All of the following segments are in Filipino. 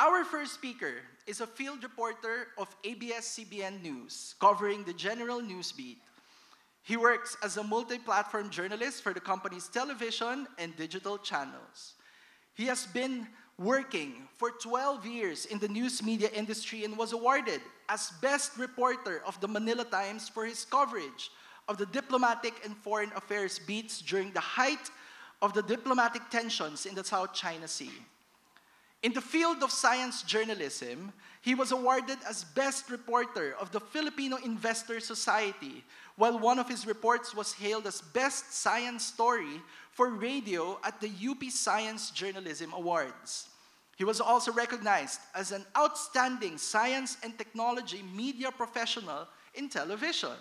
Our first speaker is a field reporter of ABS-CBN News, covering the general news beat. He works as a multi-platform journalist for the company's television and digital channels. He has been working for 12 years in the news media industry and was awarded as Best Reporter of the Manila Times for his coverage of the diplomatic and foreign affairs beats during the height of the diplomatic tensions in the South China Sea. In the field of science journalism, he was awarded as Best Reporter of the Filipino Investor Society, while one of his reports was hailed as Best Science Story for Radio at the UP Science Journalism Awards. He was also recognized as an outstanding science and technology media professional in television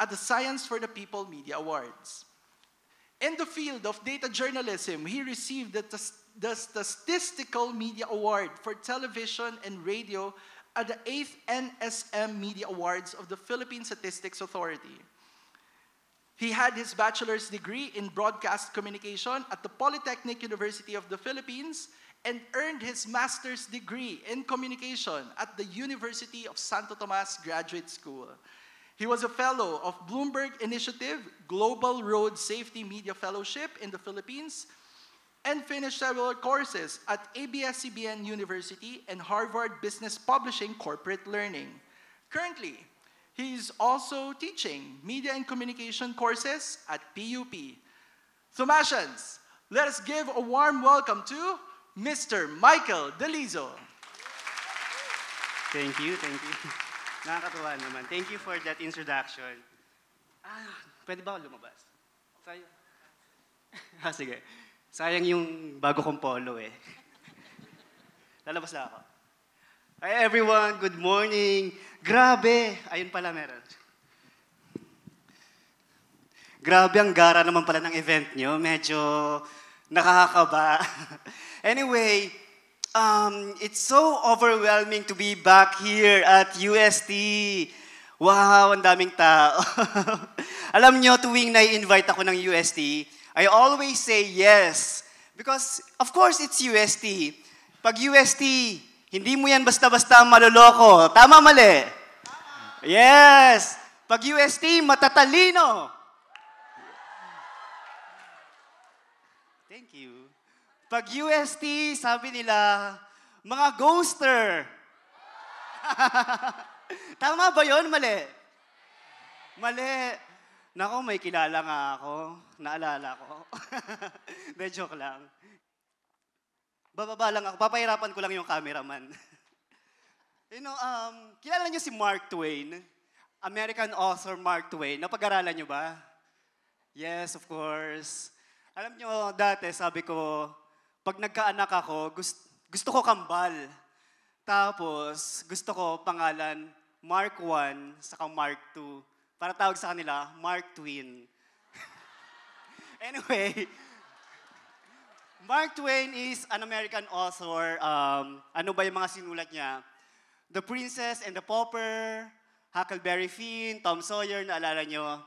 at the Science for the People Media Awards. In the field of data journalism, he received the Statistical Media Award for television and radio at the 8th NSM Media Awards of the Philippine Statistics Authority. He had his bachelor's degree in broadcast communication at the Polytechnic University of the Philippines and earned his master's degree in communication at the University of Santo Tomas Graduate School. He was a fellow of Bloomberg Initiative Global Road Safety Media Fellowship in the Philippines and finished several courses at ABS-CBN University and Harvard Business Publishing Corporate Learning. Currently, he is also teaching media and communication courses at PUP. Thomasians, let us give a warm welcome to Mr. Michael Delizo. Thank you. Nakakatuwa naman. Thank you for that introduction. Pwede ba ako lumabas? Sayang. Sige. Sayang yung bago kong polo eh. Lalabas na ako. Hi everyone, good morning. Grabe, ayun pala meron. Grabe, ang gara naman pala ng event nyo. Medyo nakakakaba. Anyway, it's so overwhelming to be back here at UST. Wow, ang daming tao. Alam nyo, tuwing na-invite ako ng UST, I always say yes. Because, of course, it's UST. Pag UST, hindi mo yan basta-basta maloloko. Tama, mali? Yes! Pag UST, matatalino. Thank you. Pag UST, sabi nila, mga ghoster. Tama ba yun? Mali? Mali. Naku, may kilala nga ako. Naalala ko. De, joke lang. Bababa lang ako. Papahirapan ko lang yung cameraman. You know, kilala niyo si Mark Twain? American author Mark Twain. Napag-aralan niyo ba? Yes, of course. Alam niyo, dati sabi ko, pag nagkaanak ako, gusto ko kambal. Tapos, gusto ko pangalan Mark 1 saka Mark 2. Para tawag sa kanila, Mark Twin. Anyway, Mark Twain is an American author. Ano ba yung mga sinulat niya? The Princess and the Pauper, Huckleberry Finn, Tom Sawyer, naalala nyo?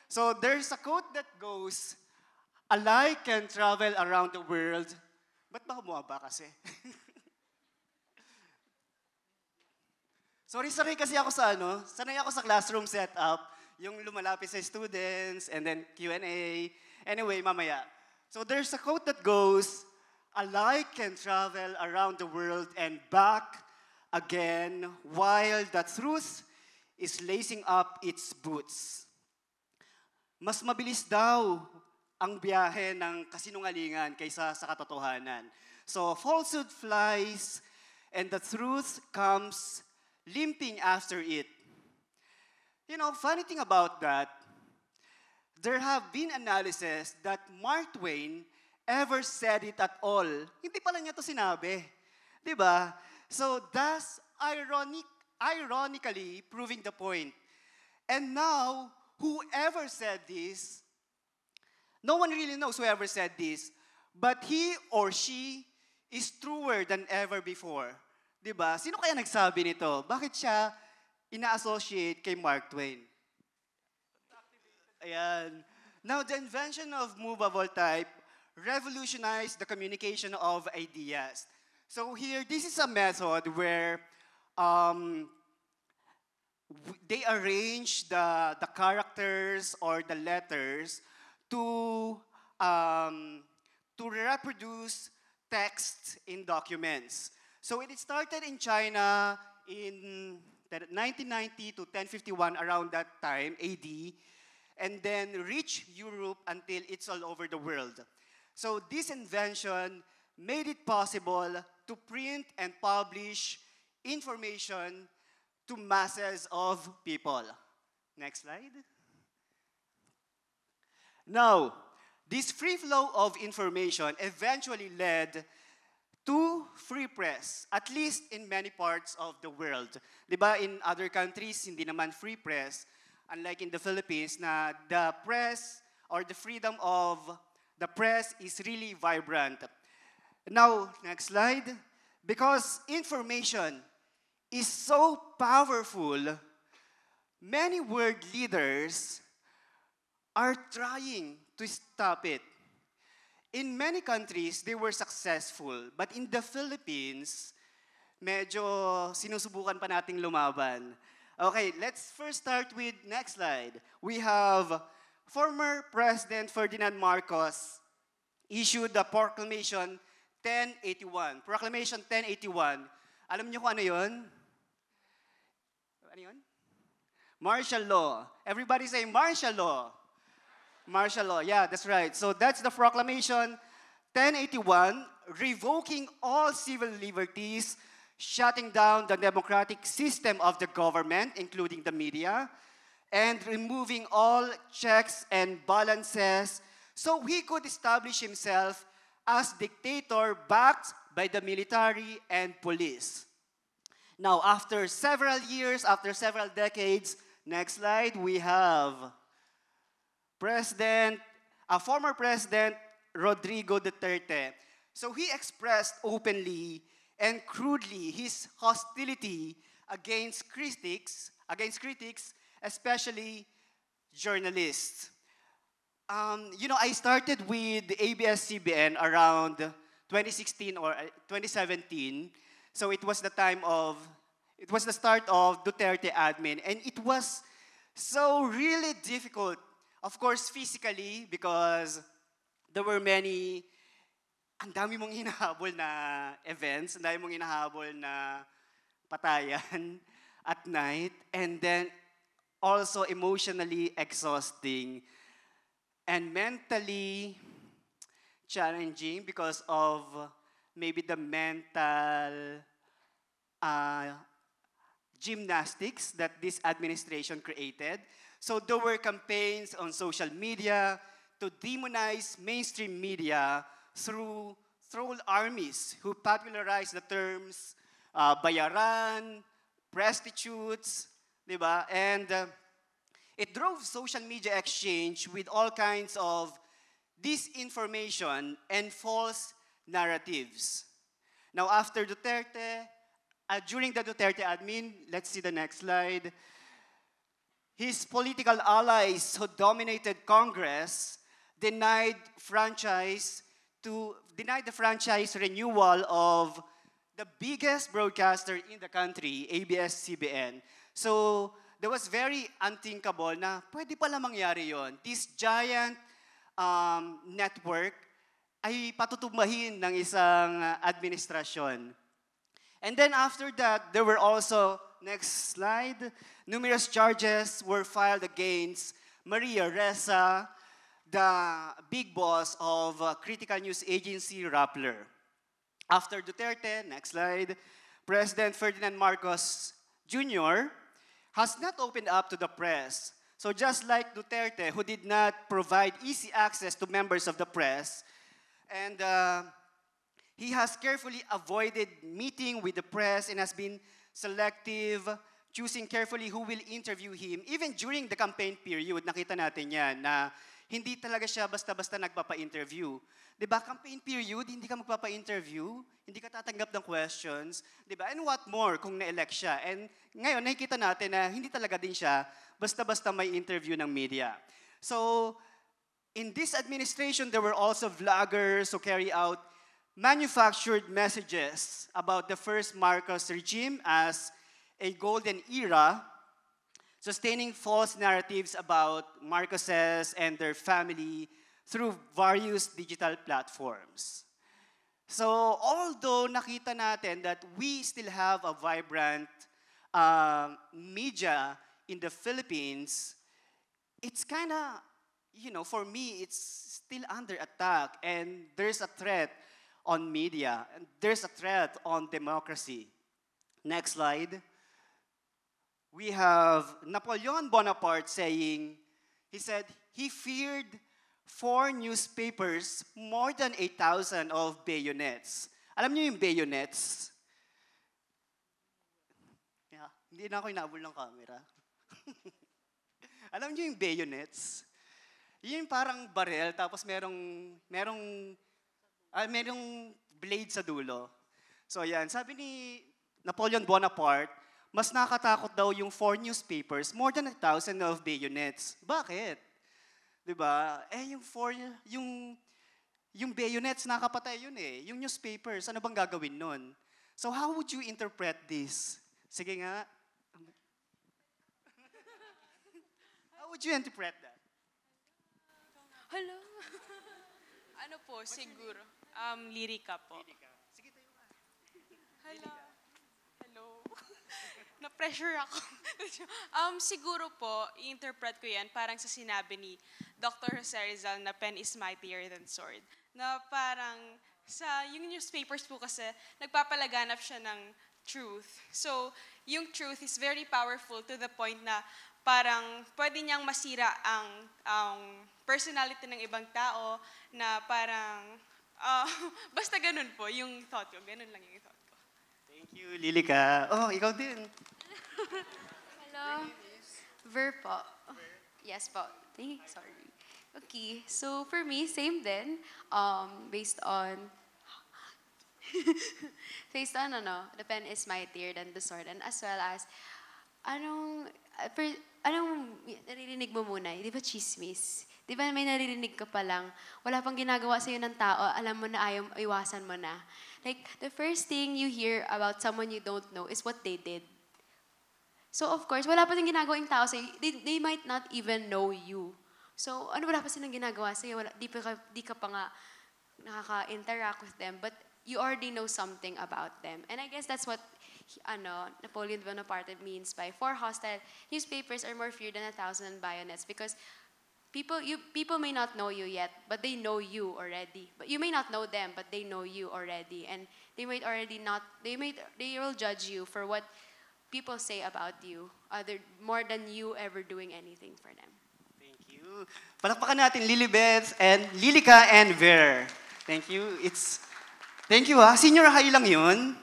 So there's a quote that goes, "A lie can travel around the world." Ba't ba bumaba kasi? Sorry kasi ako sa sanay ako sa classroom setup, yung lumalapit sa students, and then Q&A. Anyway, mamaya. So there's a quote that goes, "A lie can travel around the world and back again while the truth is lacing up its boots." Mas mabilis daw ang biyahe ng kasinungalingan kaysa sa katotohanan. So falsehood flies and the truth comes limping after it. You know, funny thing about that, there have been analysis that Mark Twain ever said it at all. Hindi pala niya to sinabi. Diba? So that's ironically proving the point. And now, whoever said this, no one really knows whoever said this, but he or she is truer than ever before. Diba? Sino kaya nagsabi nito? Bakit siya ina-associate kay Mark Twain? Ayan. Now, the invention of movable type revolutionized the communication of ideas. So here, this is a method where um, they arrange the characters or the letters to, um, to reproduce text in documents. So it started in China in 1990 to 1051, around that time, AD, and then reached Europe until it's all over the world. So this invention made it possible to print and publish information to masses of people. Next slide. Now, this free flow of information eventually led to free press, at least in many parts of the world. Diba, in other countries, hindi naman free press, unlike in the Philippines, na the press or the freedom of the press is really vibrant. Now, next slide. Because information is so powerful, many world leaders are trying to stop it. In many countries, they were successful. But in the Philippines, medyo sinusubukan pa nating lumaban. Okay, let's first start with next slide. We have former President Ferdinand Marcos issued the Proclamation 1081. Proclamation 1081. Alam niyo kung ano yun? Ano yun? Martial law. Everybody say martial law. Martial law, yeah, that's right. So that's the Proclamation 1081, revoking all civil liberties, shutting down the democratic system of the government, including the media, and removing all checks and balances so he could establish himself as dictator backed by the military and police. Now, after several years, after several decades, next slide, we have former President Rodrigo Duterte. So he expressed openly and crudely his hostility against critics, especially journalists. I started with ABS-CBN around 2016 or 2017. So it was the start of Duterte admin, and it was so really difficult. Of course, physically, because there were many, ang dami mong hinahabol na events, ang dami mong hinahabol na patayan at night, and then also emotionally exhausting and mentally challenging because of maybe the mental gymnastics that this administration created. So there were campaigns on social media to demonize mainstream media through troll armies who popularized the terms bayaran, prostitutes, diba? And it drove social media exchange with all kinds of disinformation and false narratives. Now, after Duterte, during the Duterte admin, let's see the next slide. His political allies who dominated Congress denied the franchise renewal of the biggest broadcaster in the country, ABS-CBN. So there was very unthinkable na pwede pala mangyari yon. This giant network ay patutubahin ng isang administrasyon. And then after that, there were also, next slide, numerous charges were filed against Maria Ressa, the big boss of critical news agency Rappler. After Duterte, next slide, President Ferdinand Marcos Jr. has not opened up to the press. So just like Duterte, who did not provide easy access to members of the press, and he has carefully avoided meeting with the press and has been selective, choosing carefully who will interview him. Even during the campaign period, nakita natin yan na hindi talaga siya basta-basta nagpapa-interview. Diba, campaign period, hindi ka magpapa-interview, hindi ka tatanggap ng questions. Diba? And what more kung na-elect siya? And ngayon, nakikita natin na hindi talaga din siya basta-basta may interview ng media. So, in this administration, there were also vloggers who carry out manufactured messages about the first Marcos regime as a golden era, sustaining false narratives about Marcoses and their family through various digital platforms. So although nakita natin that we still have a vibrant media in the Philippines, it's kind of, for me, it's still under attack, and there's a threat on media, and there's a threat on democracy. Next slide. We have Napoleon Bonaparte saying, he said, he feared 4 newspapers more than 8,000 of bayonets. Alam niyo yung bayonets? Yeah, hindi na ako inabol ng camera. Alam niyo yung bayonets? Yun yung parang barel, tapos merong blade sa dulo. So yan, sabi ni Napoleon Bonaparte, mas nakatakot daw yung 4 newspapers, more than 1,000 of bayonets. Bakit? Diba? Yung bayonets, nakapatay yun eh. Yung newspapers, ano bang gagawin nun? So how would you interpret this? Sige nga. How would you interpret that? Hello? Ano po, siguro? Lirika po. Sige tayo ka. Hello? Hello? Na-pressure ako. Siguro po, i-interpret ko yan parang sa sinabi ni Dr. Jose Rizal na pen is mightier than sword. Na parang yung newspapers po kasi, nagpapalaganap siya ng truth. So, yung truth is very powerful to the point na parang pwede niyang masira ang personality ng ibang tao na parang, basta ganun po yung thought ko. Ganun lang yung thought ko. Thank you, Lilica. Oh, ikaw din. Hello. Ver po. Yes po. Sorry. Okay, so for me, same din. Based on the pen is mightier than the sword, and as well as, anong naririnig mo muna, di ba chismis? Di ba may naririnig ka pa lang, wala pang ginagawa sa'yo ng tao, alam mo na iwasan mo na. Like, the first thing you hear about someone you don't know is what they did. So, of course, wala pa din ginagawa yung tao sa'yo. They might not even know you. So, wala pa silang ginagawa sa'yo? Di ka pa nga nakaka-interact with them, but you already know something about them. And I guess that's what Napoleon Bonaparte means by 4 hostile newspapers are more feared than 1,000 bayonets, because people may not know you yet, but they know you already. But you may not know them, but they know you already, and they will judge you for what people say about you, more than you ever doing anything for them. Thank you. Palakpakan natin Lilibeth and Lilica and Ver. Thank you. Thank you ha. Senior high lang yun.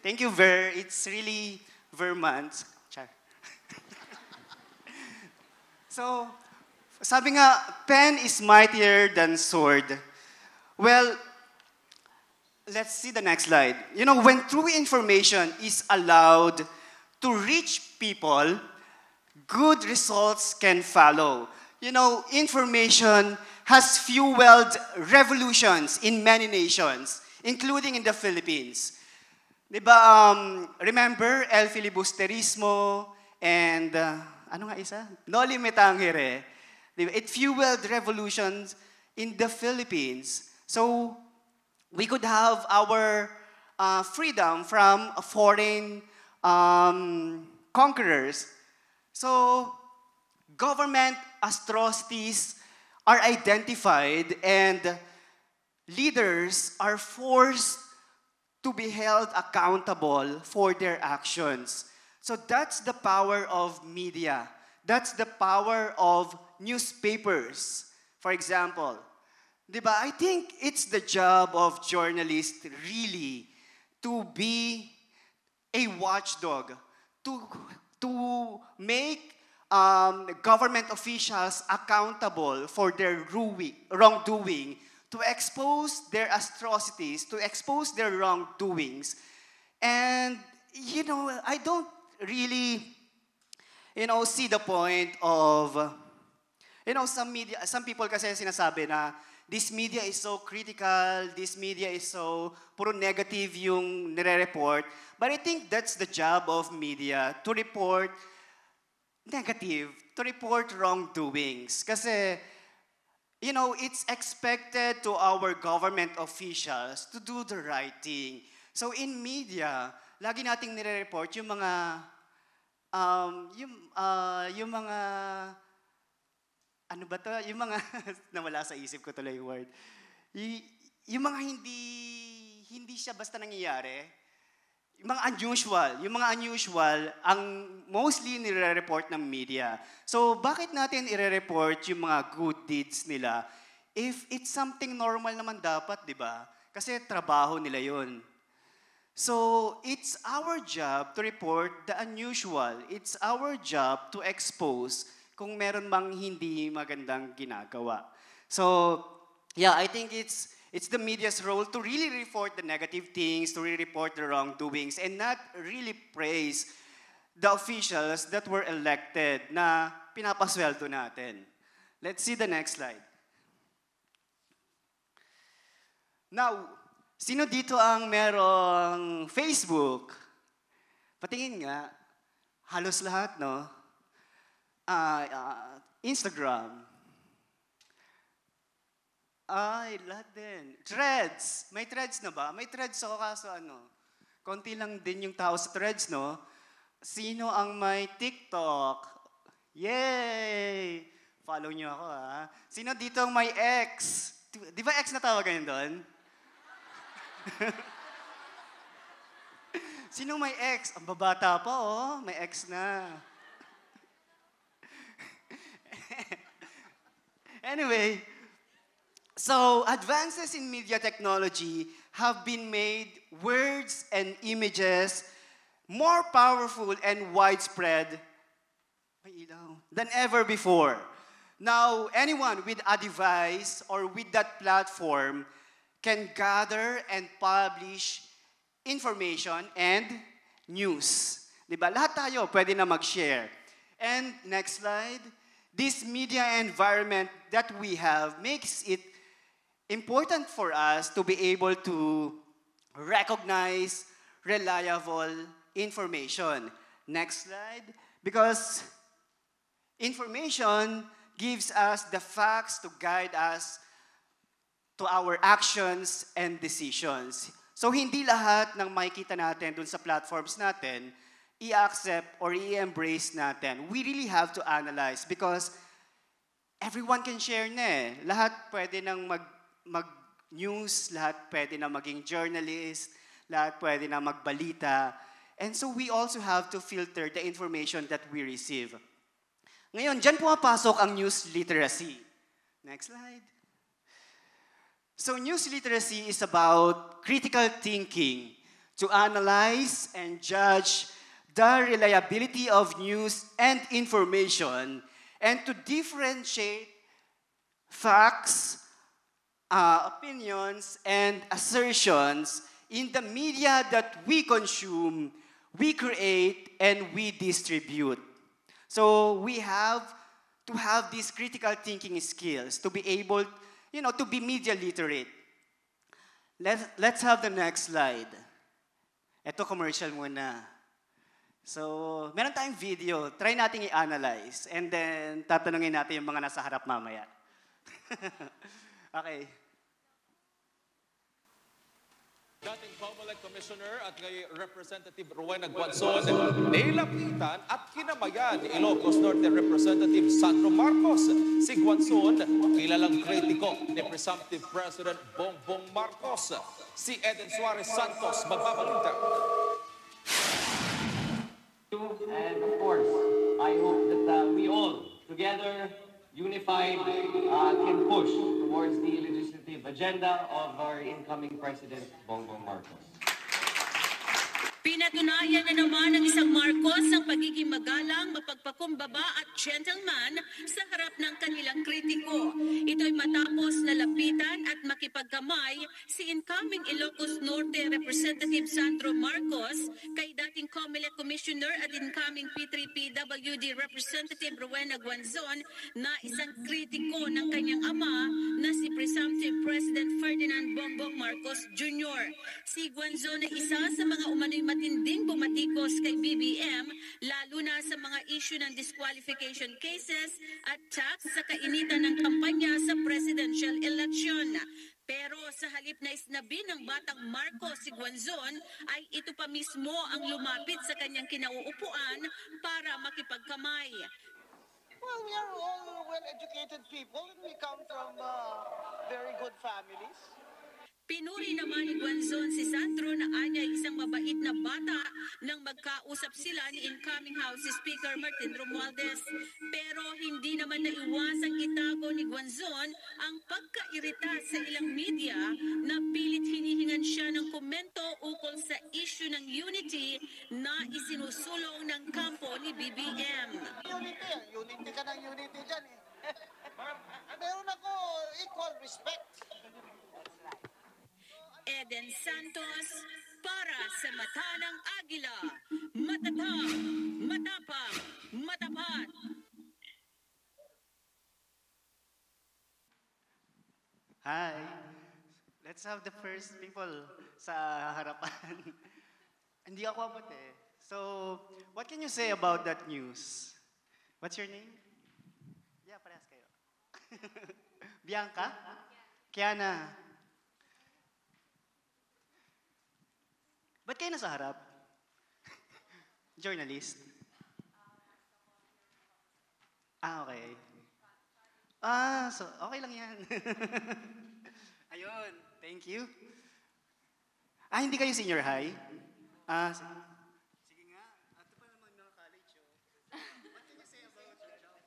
Thank you, Ver. It's really Vermont. Char. So, sabi nga, pen is mightier than sword. Well, let's see the next slide. When true information is allowed to reach people, good results can follow. Information has fueled revolutions in many nations, including in the Philippines. Diba, remember El Filibusterismo and, ano nga isa? Noli Me Tangere. Diba? It fueled revolutions in the Philippines. So, we could have our freedom from foreign conquerors. So, government atrocities are identified and leaders are forced to be held accountable for their actions. So that's the power of media. That's the power of newspapers. For example, diba, I think it's the job of journalists really to be a watchdog, to make government officials accountable for their wrongdoing, to expose their atrocities, to expose their wrongdoings. And, I don't really, see the point of, some people kasi sinasabi na this media is so critical, this media is so puro negative yung nire-report. But I think that's the job of media, to report negative, to report wrongdoings. Kasi, you know, it's expected to our government officials to do the right thing. So in media, lagi nating nire-report yung mga, yung mga, ano ba to? Yung mga, nawala sa isip ko tuloy yung word. Yung mga hindi siya basta nangyayari. Yung mga unusual, ang mostly nire-report ng media. So, bakit natin ire-report yung mga good deeds nila if it's something normal naman dapat, di ba? Kasi trabaho nila yun. So, it's our job to report the unusual. It's our job to expose kung meron mang hindi magandang ginagawa. So, yeah, I think it's the media's role to really report the negative things, to really report the wrongdoings, and not really praise the officials that were elected na pinapasweldo natin. Let's see the next slide. Now, sino dito ang merong Facebook? Patingin nga, halos lahat, no? Instagram. Ay, lahat din. Threads. May threads na ba? May threads ako kaso konti lang din yung tao sa threads, no? Sino ang may TikTok? Yay! Follow nyo ako, ha? Sino dito ang may X? Di ba X na tawagan yun doon? Sino may X? Ang babata pa, oh. May X na. Anyway, so advances in media technology have been made words and images more powerful and widespread than ever before. Now, anyone with a device or with that platform can gather and publish information and news. Diba? Lahat tayo pwede na mag-share. And next slide. This media environment that we have makes it important for us to be able to recognize reliable information. Next slide. Because information gives us the facts to guide us to our actions and decisions. So hindi lahat ng makikita natin dun sa platforms natin i-accept or i-embrace natin. We really have to analyze because everyone can share na eh. Lahat pwede nang mag-news, lahat pwede na maging journalist, lahat pwede na magbalita. And so we also have to filter the information that we receive. Ngayon, dyan pumapasok ang news literacy. Next slide. So news literacy is about critical thinking to analyze and judge the reliability of news and information, and to differentiate facts, opinions, and assertions in the media that we consume, we create, and we distribute. So we have to have these critical thinking skills to be able, to be media literate. Let's have the next slide. Ito commercial muna. So, meron tayong video. Try natin i-analyze. And then, tatanungin natin yung mga nasa harap mamaya. Okay. Dating Comelec Commissioner at ngayon Representative Rowena Guanzon nilapitan at kinamayan ni Ilocos Norte Representative Sandro Marcos. Si Guanzon, kilalang kritiko ni Presumptive President Bongbong Marcos. Si Eden Suarez Santos magbabalita. And of course, I hope that we all, together, unified, can push towards the legislative agenda of our incoming President, Bongbong Marcos. Pinatunayan na naman ng isang Marcos ang pagiging magalang, mapagpakumbaba at gentleman sa harap ng kanilang kritiko. Ito'y matapos na lapitan at makipagkamay si incoming Ilocos Norte Representative Sandro Marcos kay dating COMELEC Commissioner at incoming P3PWD Representative Rowena Guanzon na isang kritiko ng kanyang ama na si presumptive President Ferdinand Bongbong Marcos Jr. Si Guanzon ay isa sa mga umano'y matinding bumatikos kay BBM, lalo na sa mga issue ng disqualification cases at tax sa kainitan ng kampanya sa presidential election. Pero sa halip na isnabi ng batang Marcos si Guanzon, ay ito pa mismo ang lumapit sa kanyang kinauupuan para makipagkamay. Well, we are all well-educated people and we come from very good families. Pinuri naman ni Guanzon si Sandro na anya'y isang mabait na bata nang magkausap sila ni incoming House Speaker Martin Romualdez. Pero hindi naman naiwasang itago ni Guanzon ang pagkairita sa ilang media na pilit hinihingan siya ng komento ukol sa issue ng unity na isinusulong ng kampo ni BBM. Unity ka ng unity dyan eh. Meron ako equal respect. Eden Santos para sa Mata ng Agila. Matatag, matapang, matapat. Hi. Let's have the first people sa harapan. Hindi ako abot eh. So, what can you say about that news? What's your name? Yeah, parehas kayo. Bianca? Kiana? Ba't kayo nasa harap? Journalist? Okay. So okay lang yan. Ayun, thank you. Hindi kayo senior high? Sige nga. Ito pa naman mga college, oh. What can you say about your job?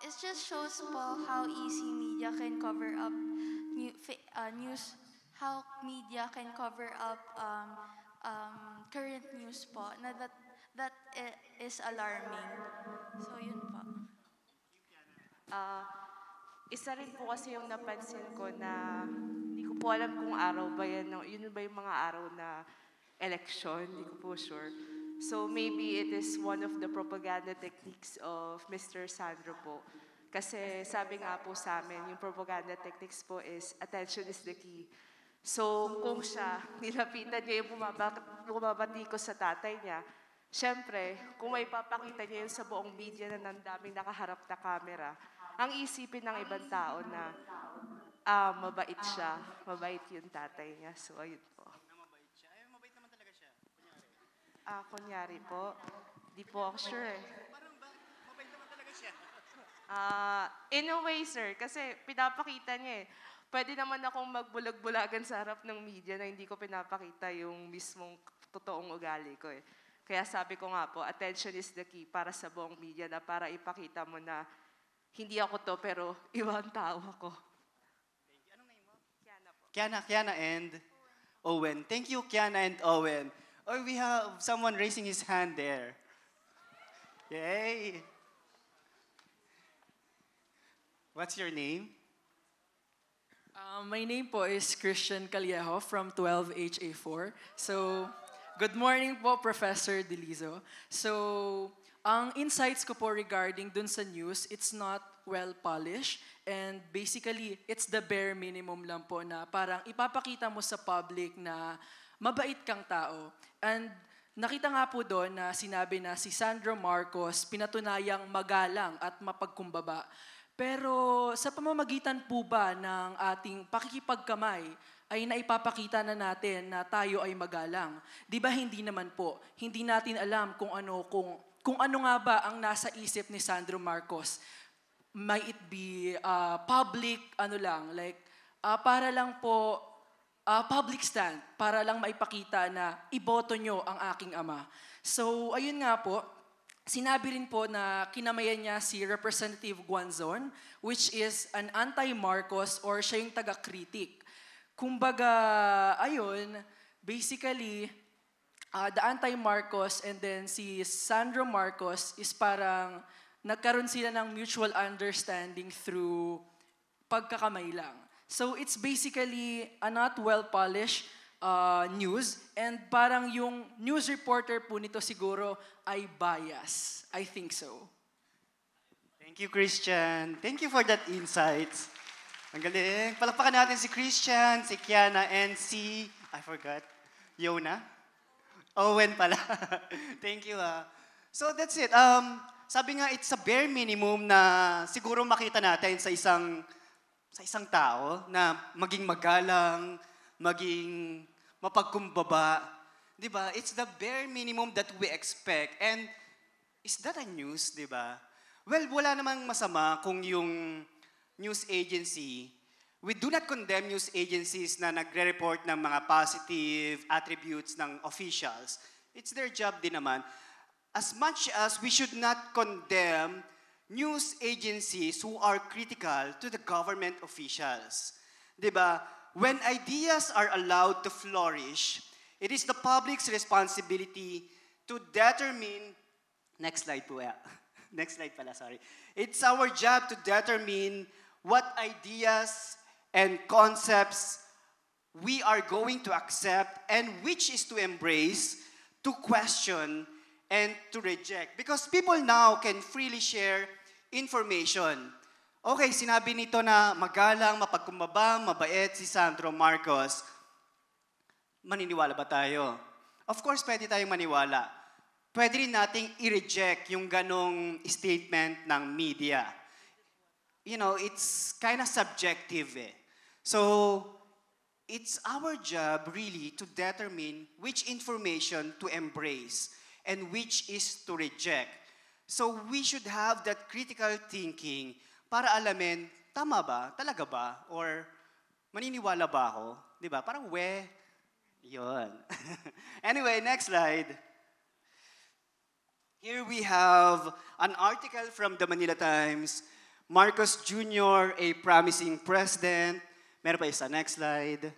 It just shows po how easy media can cover up news, how media can cover up current news po, na that is alarming. So yun po. Isa rin po kasi yung napansin ko na hindi ko po alam kung araw ba yan, yun ba yung mga araw na election, hindi ko po sure. So maybe it is one of the propaganda techniques of Mr. Sandro po. Kasi sabi nga po sa amin, yung propaganda techniques po is attention is the key. So kung siya, nilapitan niya yung bumabatikos sa tatay niya, syempre, kung may papakita niya yun sa buong media na ng daming nakaharap na camera, ang isipin ng ibang tao na mabait siya, mabait yung tatay niya. So ayun po. Mabait siya? Ay, mabait naman talaga siya. Kunyari po, di po ako sure eh. Parang mabait naman talaga siya. In a way, sir, kasi pinapakita niya eh. Pwede naman akong magbulag-bulagan sa harap ng media na hindi ko pinapakita yung mismong totoong ugali ko eh. Kaya sabi ko nga po, attention is the key para sa buong media na para ipakita mo na hindi ako to pero ibang tao ako. Anong name mo? Kiana po. Kiana and Owen. Thank you, Kiana and Owen. Oh, we have someone raising his hand there. Yay! What's your name? My name po is Christian Callejo from 12HA4. So, good morning po, Professor Delizo. So, ang insights ko po regarding dun sa news, it's not well polished. And basically, it's the bare minimum lang po na parang ipapakita mo sa public na mabait kang tao. And nakita nga po doon na sinabi na si Sandro Marcos pinatunayang magalang at mapagkumbaba. Pero sa pamamagitan po ba ng ating pakikipagkamay ay naipapakita na natin na tayo ay magalang? Di ba hindi naman po? Hindi natin alam kung ano nga ba ang nasa isip ni Sandro Marcos. Might it be public, para lang po, public stand, para lang maipakita na iboto nyo ang aking ama. So, ayun nga po, sinabi rin po na kinamayan niya si Representative Guanzon, which is an anti-Marcos or siya yung taga-critic. Kumbaga, ayun, basically, the anti-Marcos and then si Sandro Marcos is parang nagkaroon sila ng mutual understanding through pagkakamay lang. So it's basically a not well-polished news and parang yung news reporter po nito siguro ay bias. I think so. Thank you, Christian. Thank you for that insights. Ang galing. Palakpakan natin si Christian, si Kiana, and si, I forgot, Yona? Owen pala. Thank you. So that's it. Sabi nga, it's a bare minimum na siguro makita natin sa isang tao na maging magalang, maging mapagkumbaba. Di ba? It's the bare minimum that we expect. And is that a news, di ba? Well, wala namang masama kung yung news agency, we do not condemn news agencies na nagre-report ng mga positive attributes ng officials. It's their job din naman. As much as we should not condemn news agencies who are critical to the government officials. Diba? When ideas are allowed to flourish, it is the public's responsibility to determine, next slide po, next slide pala, sorry. It's our job to determine what ideas and concepts we are going to accept and which is to embrace, to question, and to reject. Because people now can freely share information. Okay, sinabi nito na magalang, mapagkumbaba, mabait si Sandro Marcos. Maniniwala ba tayo? Of course, pwede tayong maniwala. Pwede rin nating i-reject yung ganong statement ng media. You know, it's kind of subjective eh. So, it's our job really to determine which information to embrace and which is to reject. So, we should have that critical thinking para alamin, tama ba? Talaga ba? Or maniniwala ba ako? Di ba? Parang yun. Anyway, next slide. Here we have an article from the Manila Times. Marcos Jr., a promising president. Meron pa isa, next slide.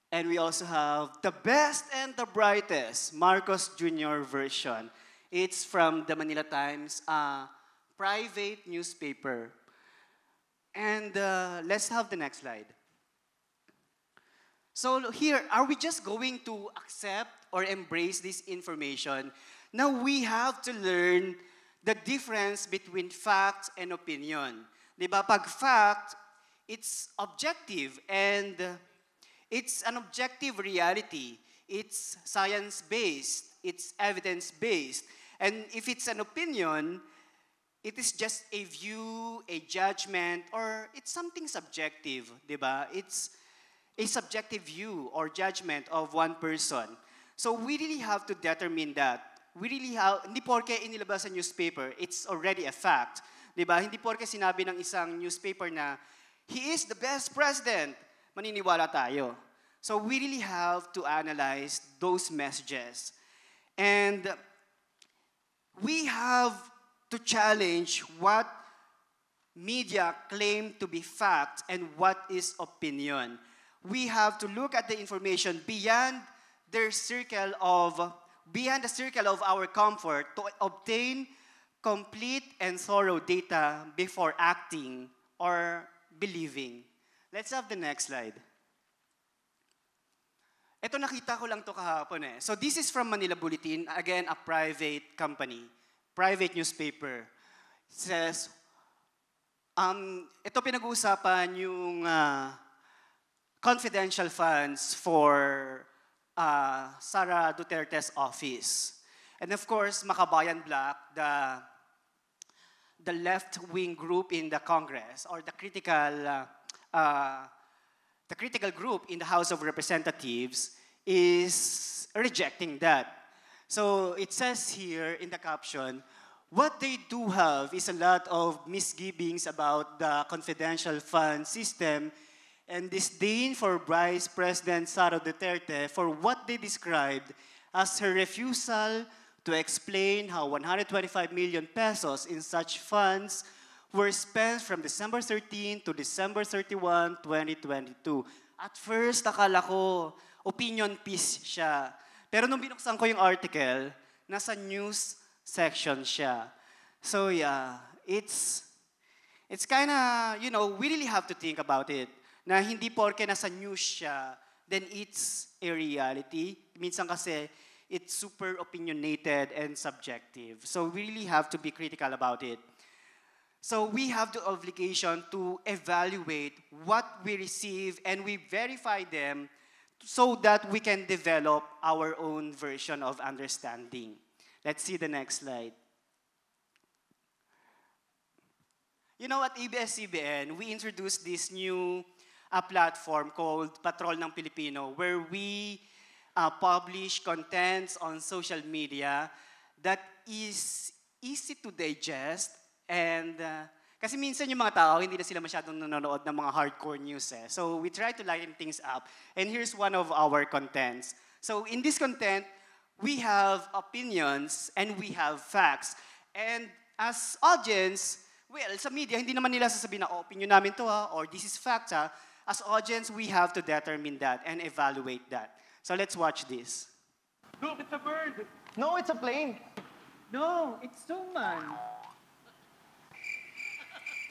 And we also have the best and the brightest Marcos Jr. version. It's from the Manila Times, a private newspaper. And let's have the next slide. So here, are we just going to accept or embrace this information? Now we have to learn the difference between fact and opinion. Diba? Pag fact, it's objective and it's an objective reality. It's science-based. It's evidence-based. And if it's an opinion, it is just a view, a judgment, or it's something subjective, diba? It's a subjective view or judgment of one person. So we really have to determine that. We really have, hindi porke inilabas sa newspaper, it's already a fact. Diba? Hindi porke sinabi ng isang newspaper na, he is the best president, maniniwala tayo. So we really have to analyze those messages. And we have to challenge what media claim to be fact and what is opinion. We have to look at the information beyond the circle of our comfort to obtain complete and thorough data before acting or believing. Let's have the next slide. Ito nakita ko lang to kahapon eh. So this is from Manila Bulletin, again a private company, private newspaper. It says, ito pinag-uusapan yung confidential funds for Sara Duterte's office. And of course, Makabayan Black, the left-wing group in the Congress, or the critical group in the House of Representatives, is rejecting that. So it says here in the caption, what they do have is a lot of misgivings about the confidential fund system and disdain for Vice President Sara Duterte for what they described as her refusal to explain how 125 million pesos in such funds were spent from December 13 to December 31, 2022. At first, akala ko, opinion piece siya. Pero nung binuksan ko yung article, nasa news section siya. So yeah, it's kind of, you know, we really have to think about it. Na hindi porke nasa news siya, then it's a reality. Minsan kasi, it's super opinionated and subjective. So we really have to be critical about it. So we have the obligation to evaluate what we receive and we verify them so that we can develop our own version of understanding. Let's see the next slide. You know, at ABS-CBN, we introduced this new platform called Patrol ng Pilipino, where we publish contents on social media that is easy to digest and kasi minsan yung mga tao hindi na sila masyadong nanonood ng mga hardcore news eh. So we try to lighten things up and here's one of our contents. So in this content, we have opinions and we have facts. And as audience, well, sa media, hindi naman nila sasabihin na, opinion namin to or this is fact ha. As audience, we have to determine that and evaluate that. So let's watch this. Look, it's a bird. No, it's a plane. No, it's Suman.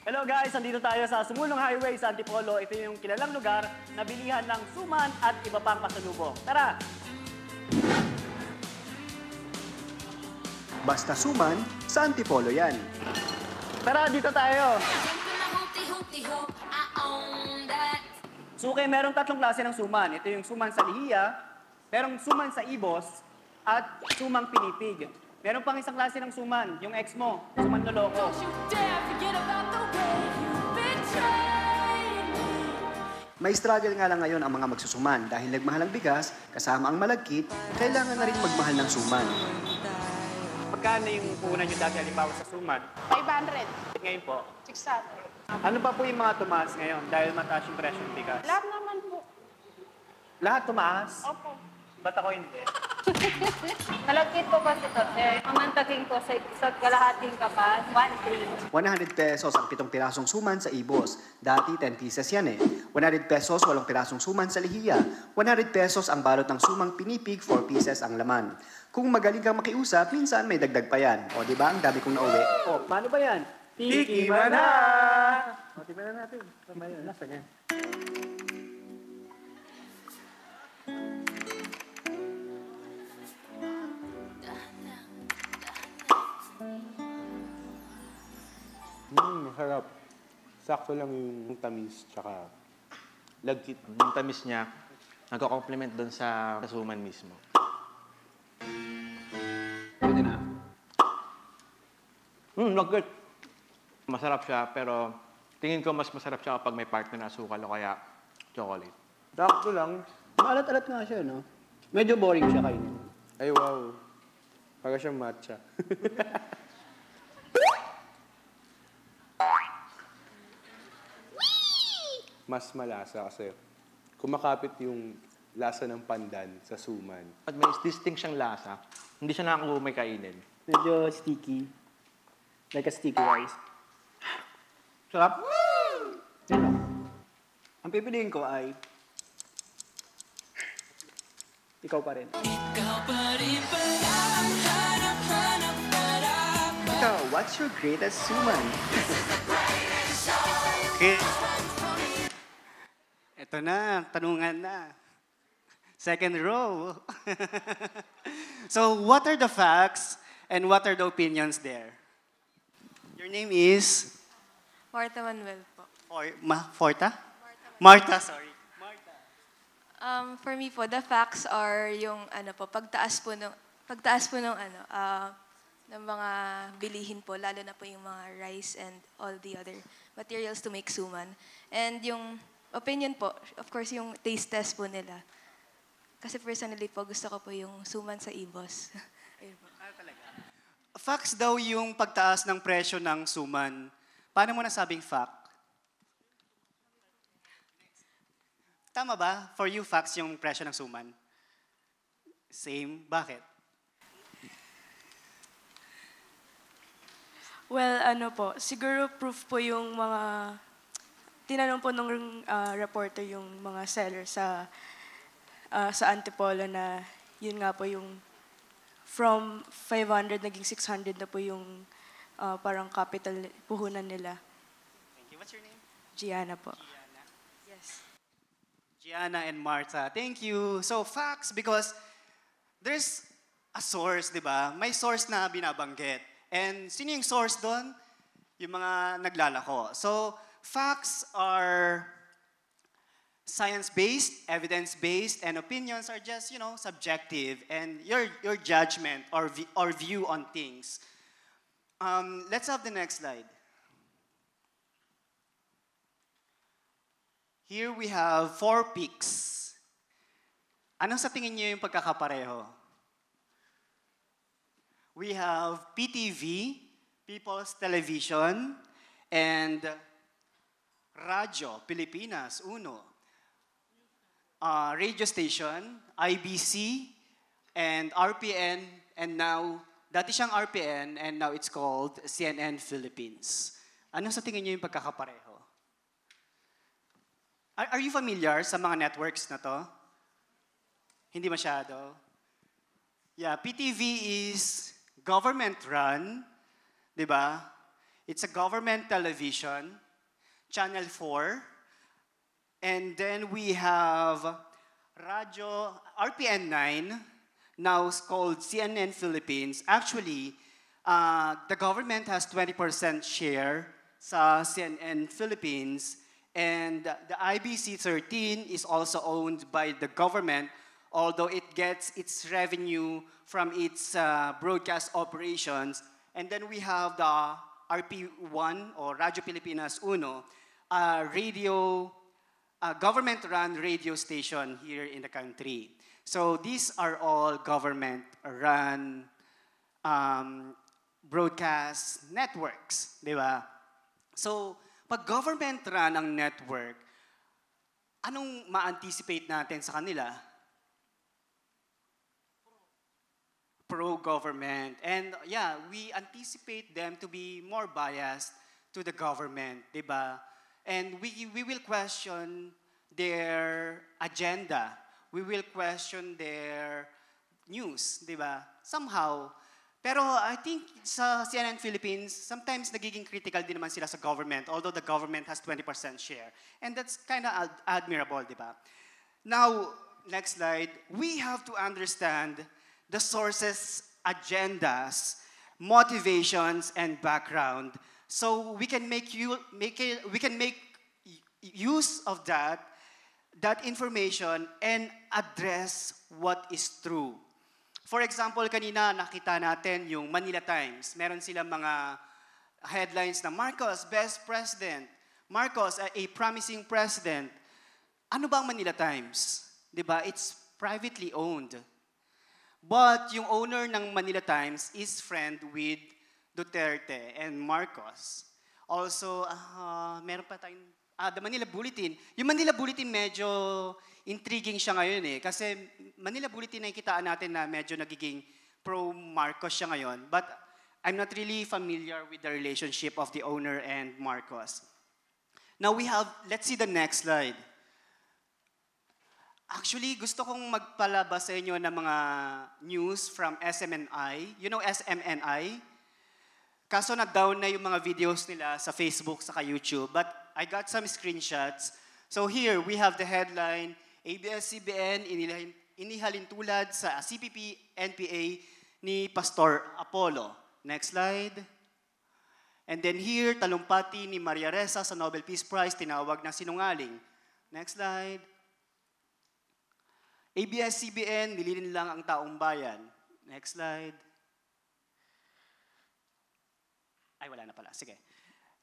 Hello guys, andito tayo sa Sumulong Highway sa Antipolo. Ito yung kilalang lugar na bilihan ng suman at iba pang pasalubong. Tara! Basta suman, sa Antipolo yan. Tara, dito tayo! Suke, merong tatlong klase ng suman. Ito yung suman sa lihiya, merong suman sa ibos, at sumang pinipig. Meron pang isang klase ng suman, yung ex mo, suman loloko. May struggle nga lang ngayon ang mga magsusuman dahil nagmahal ang bigas, kasama ang malagkit, kailangan na rin magmahal ng suman. Magkano yung puhunan nyo dati halimbawa sa suman? 500. Ngayon po? 600. Ano pa po yung mga tumaas ngayon dahil mataas yung presyo ng bigas? Lahat naman po. Lahat tumaas? Opo. Ba't ako hindi? Malagkit po kasi ito, sir. Mamantagin ko sa isa't kalahating kapas, 1.3. 100 pesos ang 7 pirasong suman sa ibos. Dati 10 pieces yan eh. 100 pesos 8 pirasong suman sa lihiya. 100 pesos ang balot ng sumang pinipig, 4 pieces ang laman. Kung magaling kang makiusap, minsan may dagdag pa yan. O di ba ang dami kong nauwi? O, paano ba yan? Tikiman na! O, tikiman na natin. Nasa yan. Masarap. Sakto lang yung tamis, tsaka lagkit. Yung tamis niya, nagko-complement doon sa suman mismo. Pwede na. Lagkit. Masarap siya, pero tingin ko mas masarap siya kapag may partner na asukal o kaya chocolate. Sakto lang. Maalat-alat nga siya, no? Medyo boring siya kainin. Ay, wow. Para siyang matcha. Mas malasa kasi kumakapit yung lasa ng pandan sa suman. At may distinct siyang lasa, hindi siya nakakumay kainin. Medyo sticky. Like a sticky rice. Sarap? Yan lang. Ang pipiliin ko ay ikaw pa rin. Ikaw, what's your greatest suman? Okay. Ito na, tanungan na. Second row. So, what are the facts and what are the opinions there? Your name is? Martha Manuel po. Forta? Martha, sorry. For me po, the facts are yung pagtaas po ng ng mga bilihin po, lalo na po yung mga rice and all the other materials to make suman. And yung opinion po, of course, yung taste test po nila. Kasi personally po, gusto ko po yung suman sa ibos. Ayun po. Facts daw yung pagtaas ng presyo ng suman. Paano mo nasabing fact? Tama ba? For you, facts yung presyo ng suman? Same? Bakit? Well, siguro proof po yung mga, tinanong po nung reporter yung mga seller sa sa Antipolo na yun nga po yung from 500 naging 600 na po yung parang capital puhunan nila. Thank you. What's your name? Gianna po. Yes. Gianna and Martha, thank you. So facts, because there's a source, di ba? May source na binabanggit. And sino yung source doon? Yung mga naglalako. So facts are science-based, evidence-based, and opinions are just, subjective, and your judgment or view on things. Let's have the next slide. Here we have 4 peaks. Anong sa tingin niyo yung pagkakapareho? We have PTV, People's Television, and Radyo Pilipinas, Uno. Radio station, IBC, and RPN, and now, dati siyang RPN, and now it's called CNN Philippines. Ano sa tingin niyo yung pagkakapareho? Are you familiar sa mga networks na to? Hindi masyado? Yeah, PTV is government-run, di ba? It's a government television, Channel 4, and then we have Radyo RPN 9, now called CNN Philippines. Actually, the government has 20% share sa CNN Philippines, and the IBC 13 is also owned by the government, although it gets its revenue from its broadcast operations. And then we have the RP1 or Radyo Pilipinas Uno, government-run radio station here in the country. So these are all government-run broadcast networks, di ba? So pag government-run ang network, anong ma-anticipate natin sa kanila? Pro-government. And yeah, we anticipate them to be more biased to the government, di ba? And we will question their agenda. We will question their news, di ba? Somehow. Pero I think sa CNN Philippines, sometimes nagiging critical din naman sila sa government, although the government has 20% share. And that's kind of admirable, di ba? Now, next slide. We have to understand the sources, agendas, motivations, and background, so we can make use of that information and address what is true. For example, kanina nakita natin yung Manila Times. Meron silang mga headlines na Marcos, best president. Marcos, a promising president. Ano ba ang Manila Times? Diba? It's privately owned. But yung owner ng Manila Times is friend with Duterte and Marcos. Also, meron pa tayong the Manila Bulletin. Yung Manila Bulletin medyo intriguing siya ngayon eh. Kasi Manila Bulletin nakikitaan natin na medyo nagiging pro-Marcos siya ngayon. But I'm not really familiar with the relationship of the owner and Marcos. Now let's see the next slide. Actually, gusto kong magpalabas sa inyo ng mga news from SMNI. You know SMNI? Kaso na-down na yung mga videos nila sa Facebook saka YouTube. But I got some screenshots. So here, we have the headline, ABS-CBN inihalintulad sa CPP-NPA ni Pastor Apollo. Next slide. And then here, talumpati ni Maria Ressa sa Nobel Peace Prize, tinawag na sinungaling. Next slide. ABS-CBN, nililin lang ang taong bayan. Next slide. Ay, wala na pala. Sige.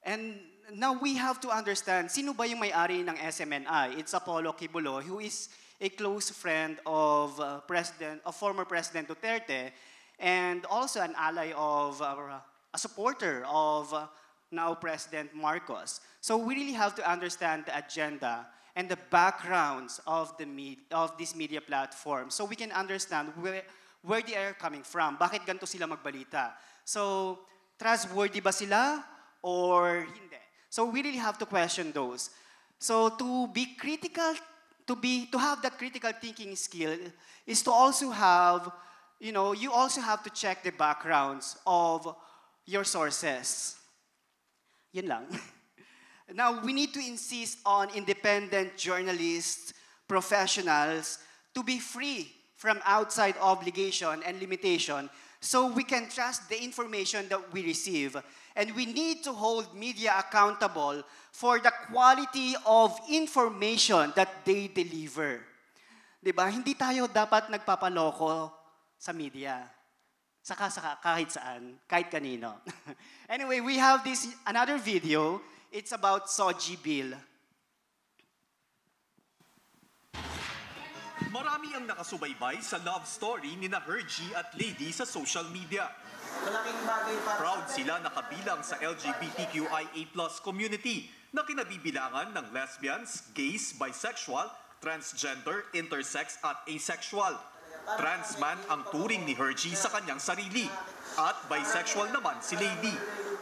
And now we have to understand, sino ba yung may-ari ng SMNI? It's Apollo Kibulo, who is a close friend of former President Duterte, and also an ally of, a supporter of now President Marcos. So we really have to understand the agenda and the backgrounds of this media platform, so we can understand where they are coming from. Bakit ganito sila magbalita? So, trustworthy ba sila or hindi? So we really have to question those. So to be critical to have that critical thinking skill is to also have, you also have to check the backgrounds of your sources. Yun lang. Now, we need to insist on independent journalists, professionals, to be free from outside obligation and limitation so we can trust the information that we receive. And we need to hold media accountable for the quality of information that they deliver. Diba? Hindi tayo dapat nagpapaloko sa media. Saka kahit saan, kahit kanino. Anyway, we have another video. It's about Soji Bill. Marami ang nakasubaybay sa love story ni Hergy at Lady sa social media. Proud sila nakabilang sa LGBTQIA+ community na kinabibilangan ng lesbians, gays, bisexual, transgender, intersex at asexual. Trans man ang turing ni Hergy sa kanyang sarili at bisexual naman si Lady.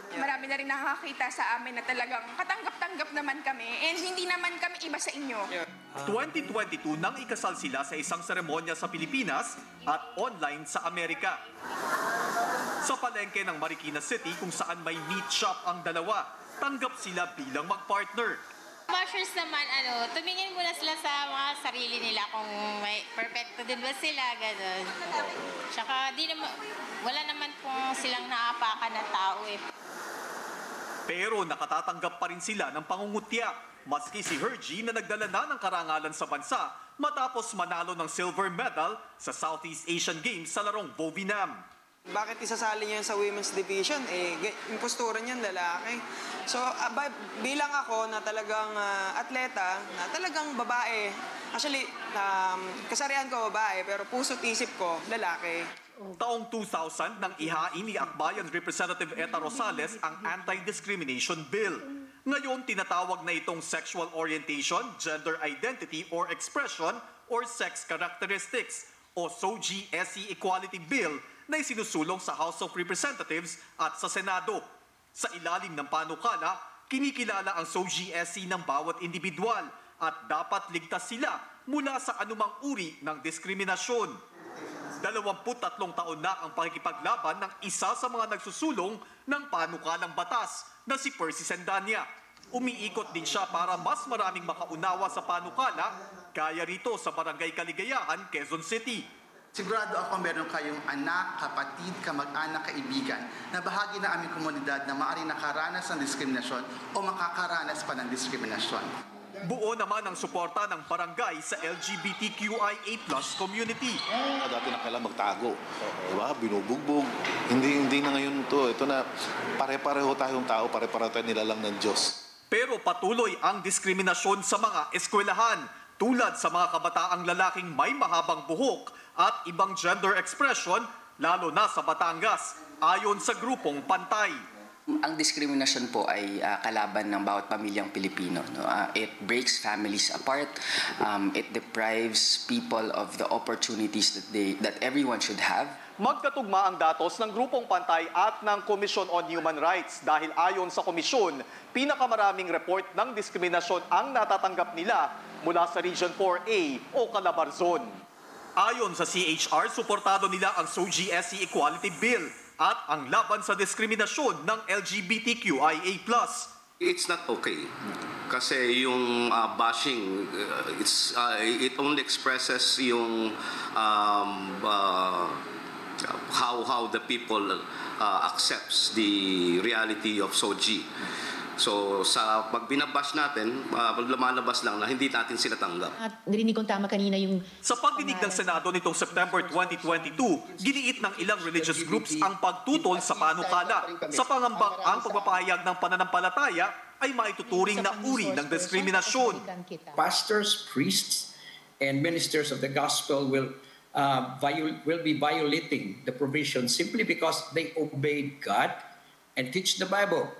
Marami na rin nakakita sa amin na talagang katanggap-tanggap naman kami and hindi naman kami iba sa inyo. 2022 nang ikasal sila sa isang seremonya sa Pilipinas at online sa Amerika. Sa palengke ng Marikina City kung saan may meat shop ang dalawa, tanggap sila bilang mag-partner. Bashers naman, tumingin muna sila sa mga sarili nila kung may perfecto din ba sila, gano'n. Tsaka wala naman pong silang naapakan na tao eh. Pero nakatatanggap pa rin sila ng pangungutya, maski si Hergy na nagdala na ng karangalan sa bansa matapos manalo ng silver medal sa Southeast Asian Games sa larong Vovinam. Bakit isasali niya sa women's division? Yung postura niyan lalaki. So, bilang ako na talagang atleta, na talagang babae, actually, kasarian ko babae, pero puso't isip ko, lalaki. Taong 2000 nang ihain ni Akbayan Representative Eta Rosales ang Anti-Discrimination Bill. Ngayon, tinatawag na itong Sexual Orientation, Gender Identity or Expression or Sex Characteristics o SOGI-SE Equality Bill na isinusulong sa House of Representatives at sa Senado. Sa ilalim ng panukala, kinikilala ang SOGI-SE ng bawat individual at dapat ligtas sila mula sa anumang uri ng diskriminasyon. 23 taon na ang pakikipaglaban ng isa sa mga nagsusulong ng panukalang batas na si Percy Sendanya. Umiikot din siya para mas maraming makaunawa sa panukala, gaya rito sa Barangay Kaligayahan, Quezon City. Sigurado ako meron kayong anak, kapatid, kamag-anak, kaibigan na bahagi na aming komunidad na maaaring nakaranas ng diskriminasyon o makakaranas pa ng diskriminasyon. Buo naman ang suporta ng barangay sa LGBTQIA+ community. Dati na kailangan magtago. Diba? Binubugbog. Hindi na ngayon to. Ito na pare-pareho tayong tao, pare-pareho tayong nilalang ng Diyos. Pero patuloy ang diskriminasyon sa mga eskwelahan, tulad sa mga kabataang lalaking may mahabang buhok at ibang gender expression, lalo na sa Batangas, ayon sa grupong Pantay. Ang diskriminasyon po ay kalaban ng bawat pamilyang Pilipino. No? It breaks families apart. It deprives people of the opportunities that everyone should have. Magkatugma ang datos ng grupong Pantay at ng Commission on Human Rights dahil ayon sa komisyon, pinakamaraming report ng diskriminasyon ang natatanggap nila mula sa Region 4A o Calabarzon. Ayon sa CHR, suportado nila ang SOGI-SE Equality Bill at ang laban sa diskriminasyon ng LGBTQIA+. It's not okay. Kasi yung bashing, it only expresses yung how the people accepts the reality of SOGI. So sa pag binabash natin, lumalabas lang na hindi natin sila tanggap. At narinig kong tama kanina yung... Sa pagdinig ng Senado nitong September 2022, giniit ng ilang religious groups ang pagtutol sa panukala. Sa pangambang ang pagpapahayag ng pananampalataya ay maituturing na uri ng diskriminasyon. Pastors, priests, and ministers of the gospel will be violating the provision simply because they obey God and teach the Bible.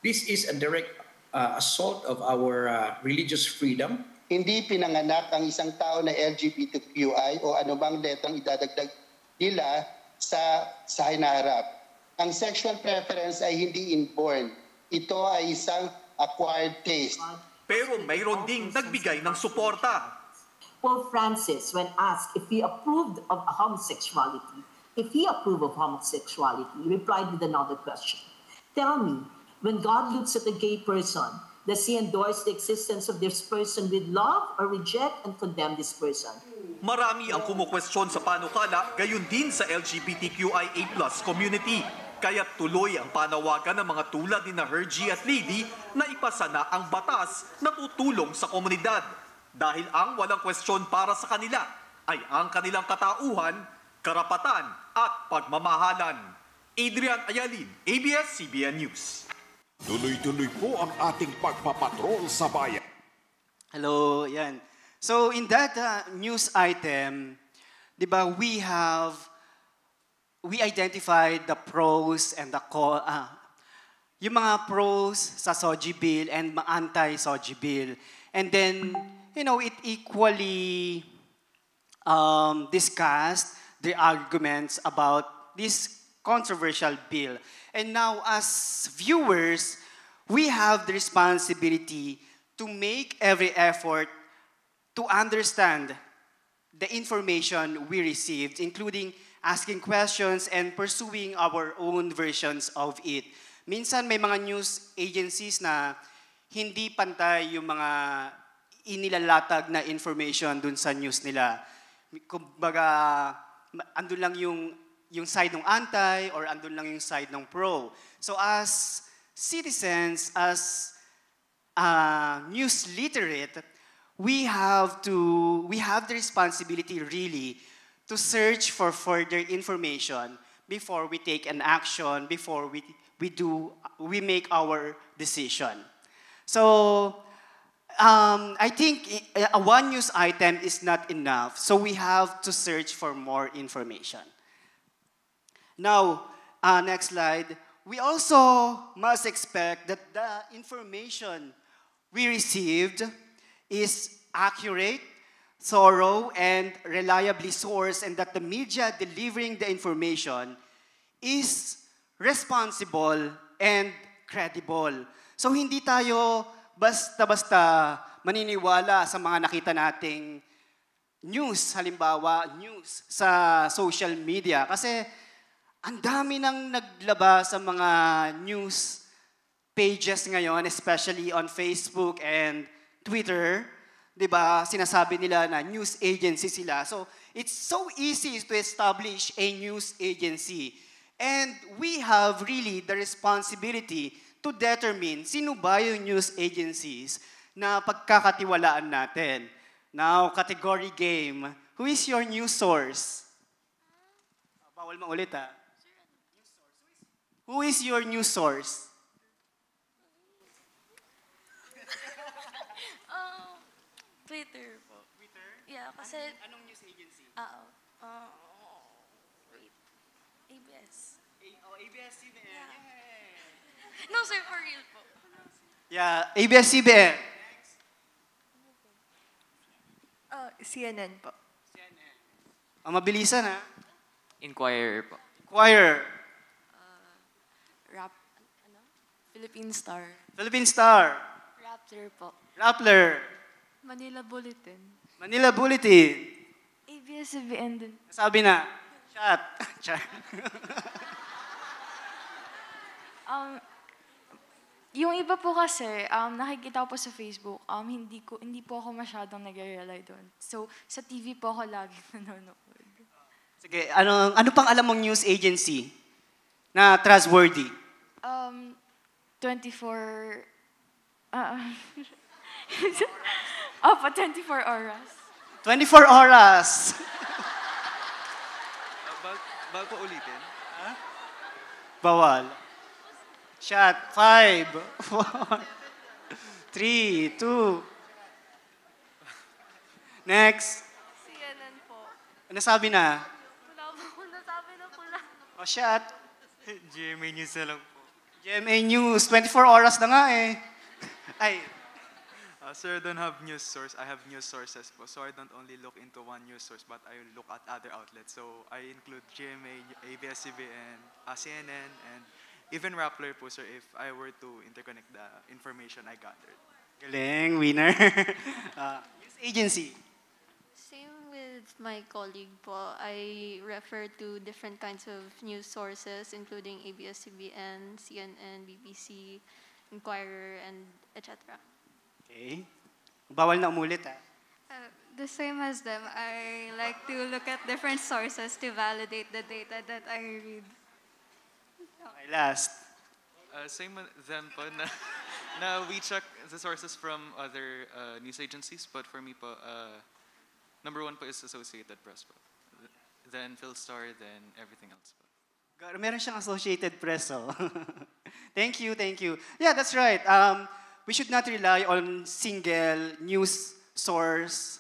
This is a direct assault of our religious freedom. Hindi pinanganak ang isang tao na LGBTQI o anumang letrang idadagdag nila sa hinaharap. Ang sexual preference ay hindi inborn. Ito ay isang acquired taste. Pero mayroon ding nagbigay ng suporta. Pope Francis, when asked if he approved of homosexuality, replied with another question. Tell me, when God looks at a gay person, does he endorse the existence of this person with love or reject and condemn this person? Marami ang kumukwestiyon sa panukala, gayon din sa LGBTQIA+ community. Kaya tuloy ang panawagan ng mga tulad ni Hergie at Lady na ipasa na ang batas na tutulong sa komunidad. Dahil ang walang kwestiyon para sa kanila ay ang kanilang katauhan, karapatan at pagmamahalan. Adrian Ayalin, ABS-CBN News. Tuloy-tuloy po ang ating pagpapatrol sa bayan. Hello, yan. So in that news item, di ba, we identified the pros and the yung mga pros sa SOGI bill and anti-SOGI bill. And then, you know, it equally discussed the arguments about this controversial bill. And now, as viewers, we have the responsibility to make every effort to understand the information we received, including asking questions and pursuing our own versions of it. Minsan may mga news agencies na hindi pantay yung mga inilalatag na information dun sa news nila. Kumbaga, andun lang yung side ng anti or andun lang yung side ng pro. So as citizens, as news literate, we have the responsibility really to search for further information before we take an action, before we make our decision. So I think one news item is not enough, so we have to search for more information. Now, next slide. We also must expect that the information we received is accurate, thorough, and reliably sourced, and that the media delivering the information is responsible and credible. So hindi tayo basta-basta maniniwala sa mga nakita nating news, halimbawa news sa social media. Kasi ang dami nang naglabas sa mga news pages ngayon, especially on Facebook and Twitter, 'di ba? Sinasabi nila na news agency sila. So, it's so easy to establish a news agency. And we have really the responsibility to determine sino ba yung news agencies na pagkakatiwalaan natin. Now, category game. Who is your news source? Bawal maulit ha. Who is your news source? Twitter po. Twitter? Yeah, kasi... Anong news agency? Wait. ABS. ABS-CBN. Yeah. No, sir, for real po. Yeah, ABS-CBN. CNN po. CNN. Ang mabilisan ha? Inquirer po. Inquirer. Philippine Star. Philippine Star. Rappler po. Rappler. Manila Bulletin. Manila Bulletin. ABS-CBN din. Sabi na. Chat. Chat. Yung iba po kasi, nakikita ko po sa Facebook, hindi po ako masyadong nag-rely doon. So, sa TV po ako lagi nanonood. Sige, ano pang alam mong news agency na trustworthy? 24... Opo, 24 oras. 24 oras! Bawal po ulitin? Huh? Bawal. Shot. 5, 4, 3, 2. Next. CNN po. Ano sabi na? Wala po nasabi na pula. O, shot. GMA News na lang po. GMA News. 24 oras na nga eh. Ay. Sir, I don't have news source. I have news sources po. So I don't only look into one news source, but I look at other outlets. So I include GMA, ABS-CBN, CNN, and even Rappler po, sir, if I were to interconnect the information I gathered. Galing, winner. News agency. my colleague po, I refer to different kinds of news sources, including ABS-CBN, CNN, BBC, Inquirer, and etc. Okay. Bawal na umulit, ah. The same as them, I like to look at different sources to validate the data that I read. Okay, last. Same with them po na we check the sources from other news agencies, but for me po, number one po is Associated Press po. Then Philstar, then everything else po. Meron siyang Associated Press, oh. Thank you, thank you. Yeah, that's right. We should not rely on single news source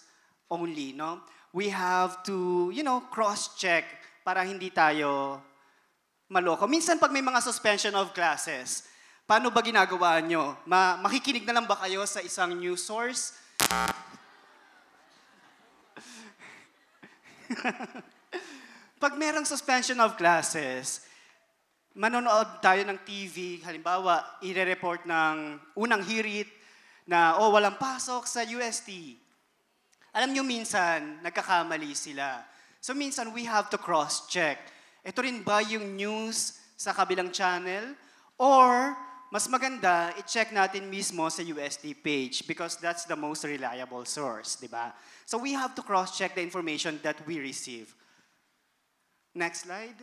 only, no? We have to, cross-check para hindi tayo maloko. Minsan pag may mga suspension of classes, paano ba ginagawa nyo? Makikinig na lang ba kayo sa isang news source? Pag merong suspension of classes, manonood tayo ng TV, halimbawa, ire-report ng unang hirit na, walang pasok sa UST. Alam nyo, minsan, nagkakamali sila. So minsan, we have to cross-check. Ito rin ba yung news sa kabilang channel? Or, mas maganda, i-check natin mismo sa UST page because that's the most reliable source, di ba? So we have to cross-check the information that we receive. Next slide.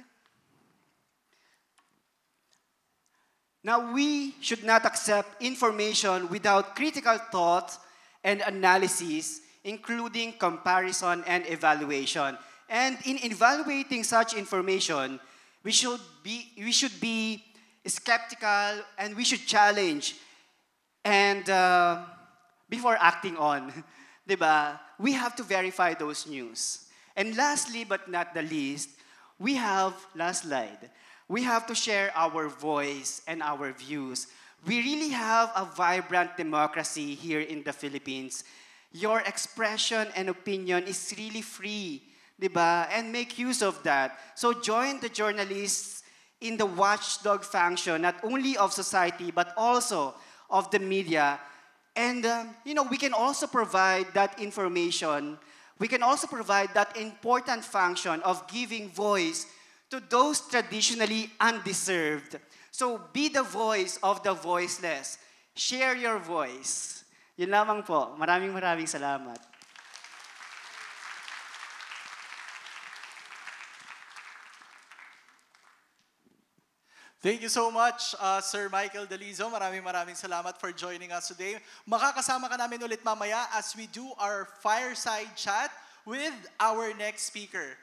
Now, we should not accept information without critical thought and analysis, including comparison and evaluation. And in evaluating such information, we should be skeptical and we should challenge. And before acting on, diba? We have to verify those news. And lastly, but not the least, we have, last slide, we have to share our voice and our views. We really have a vibrant democracy here in the Philippines. Your expression and opinion is really free, diba? And make use of that. So join the journalists in the watchdog function, not only of society, but also of the media. And, we can also provide that information. We can also provide that important function of giving voice to those traditionally undeserved. So be the voice of the voiceless. Share your voice. Yun lamang po. Maraming salamat. Thank you so much, Sir Michael Dalizo. Maraming salamat for joining us today. Makakasama ka namin ulit mamaya as we do our fireside chat with our next speaker.